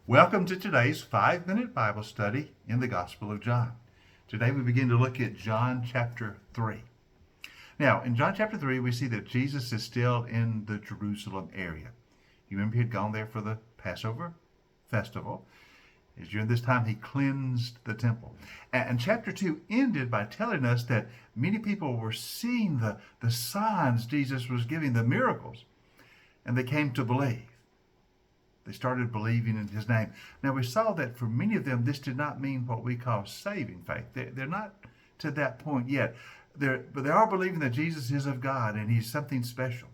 Welcome to today's 5-minute Bible study in the Gospel of John. Today we begin to look at John chapter 3. Now, in John chapter 3, we see that Jesus is still in the Jerusalem area. You remember he had gone there for the Passover festival. During this time, he cleansed the temple. And chapter 2 ended by telling us that many people were seeing the signs Jesus was giving, the miracles, and they came to believe. They started believing in his name. Now, we saw that for many of them, this did not mean what we call saving faith. They're not to that point yet. But they are believing that Jesus is of God and he's something special.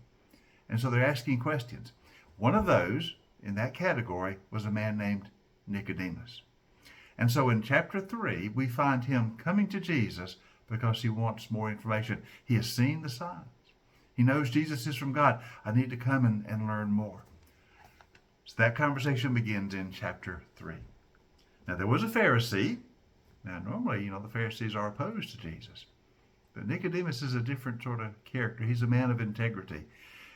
And so they're asking questions. One of those in that category was a man named Nicodemus. And so in chapter 3, we find him coming to Jesus because he wants more information. He has seen the signs. He knows Jesus is from God. I need to come and learn more. So that conversation begins in chapter 3. Now, there was a Pharisee. Now, normally, the Pharisees are opposed to Jesus. But Nicodemus is a different sort of character. He's a man of integrity.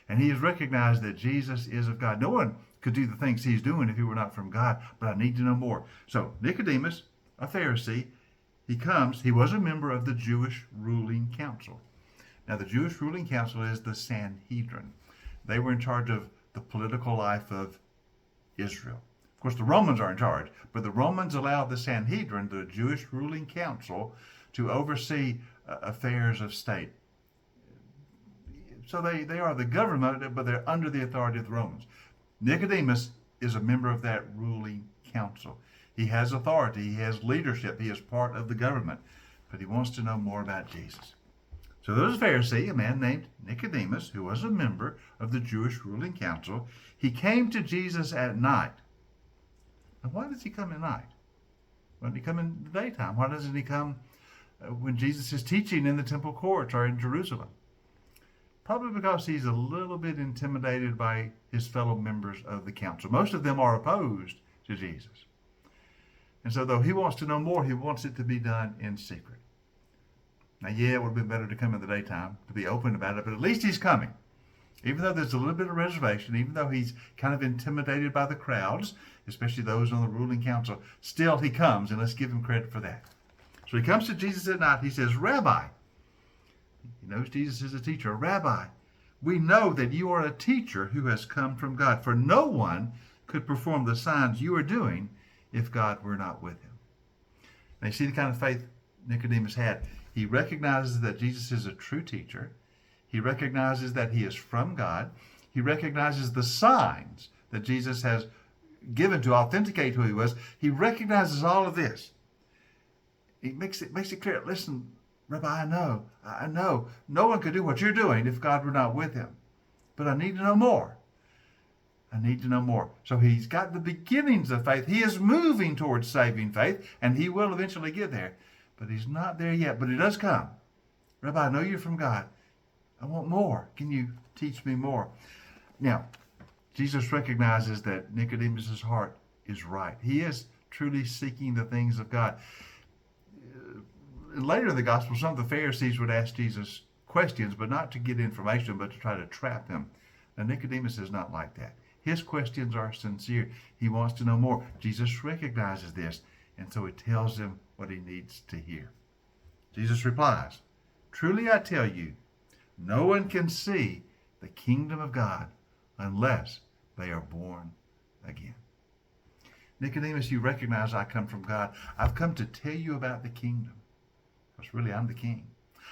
And he has recognized that Jesus is of God. No one could do the things he's doing if he were not from God, but I need to know more. So Nicodemus, a Pharisee, he comes. He was a member of the Jewish ruling council. Now, the Jewish ruling council is the Sanhedrin. They were in charge of the political life of Israel. Of course, the Romans are in charge, but the Romans allowed the Sanhedrin, the Jewish ruling council, to oversee affairs of state. So they are the government, but they're under the authority of the Romans. Nicodemus is a member of that ruling council. He has authority, he has leadership, he is part of the government, but he wants to know more about Jesus. So there was a Pharisee, a man named Nicodemus, who was a member of the Jewish ruling council. He came to Jesus at night. Now, why does he come at night? Why doesn't he come in the daytime? Why doesn't he come when Jesus is teaching in the temple courts or in Jerusalem? Probably because he's a little bit intimidated by his fellow members of the council. Most of them are opposed to Jesus. And so though he wants to know more, he wants it to be done in secret. Now, yeah, it would have been better to come in the daytime, to be open about it, but at least he's coming. Even though there's a little bit of reservation, even though he's kind of intimidated by the crowds, especially those on the ruling council, still he comes, and let's give him credit for that. So he comes to Jesus at night. He says, Rabbi. He knows Jesus is a teacher. Rabbi, we know that you are a teacher who has come from God, for no one could perform the signs you are doing if God were not with him. Now, you see the kind of faith Nicodemus had. He recognizes that Jesus is a true teacher. He recognizes that he is from God. He recognizes the signs that Jesus has given to authenticate who he was. He recognizes all of this. He makes it clear. Listen, Rabbi, I know no one could do what you're doing if God were not with him. But I need to know more. I need to know more. So he's got the beginnings of faith. He is moving towards saving faith, and he will eventually get there. But he's not there yet, but it does come. Rabbi, I know you're from God. I want more. Can you teach me more? Now, Jesus recognizes that Nicodemus' heart is right. He is truly seeking the things of God. Later in the gospel, some of the Pharisees would ask Jesus questions, but not to get information, but to try to trap him. Now, Nicodemus is not like that. His questions are sincere. He wants to know more. Jesus recognizes this, and so he tells him what he needs to hear. Jesus replies, Truly I tell you, no one can see the kingdom of God unless they are born again. Nicodemus, you recognize I come from God. I've come to tell you about the kingdom. Because really, I'm the king.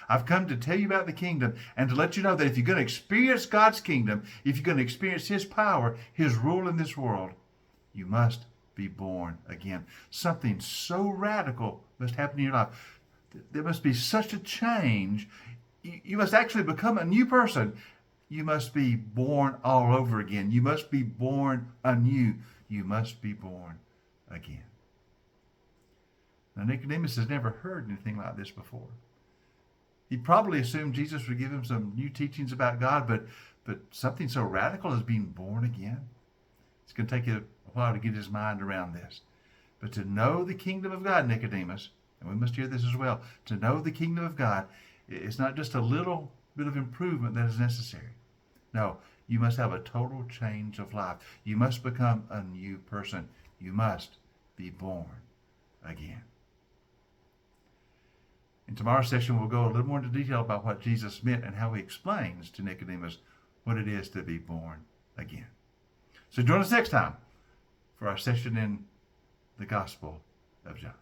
I've come to tell you about the kingdom and to let you know that if you're going to experience God's kingdom, if you're going to experience his power, his rule in this world, you must be born again. Something so radical must happen in your life. There must be such a change. You must actually become a new person. You must be born all over again. You must be born anew. You must be born again. Now, Nicodemus has never heard anything like this before. He probably assumed Jesus would give him some new teachings about God, but something so radical as being born again, it's going to take you a while to get his mind around this. But to know the kingdom of God, Nicodemus, and we must hear this as well, to know the kingdom of God, it's not just a little bit of improvement that is necessary. No, You must have a total change of life. You must become a new person. You must be born again. In tomorrow's session, we'll go a little more into detail about what Jesus meant and how he explains to Nicodemus what it is to be born again. So join us next time for our session in the Gospel of John.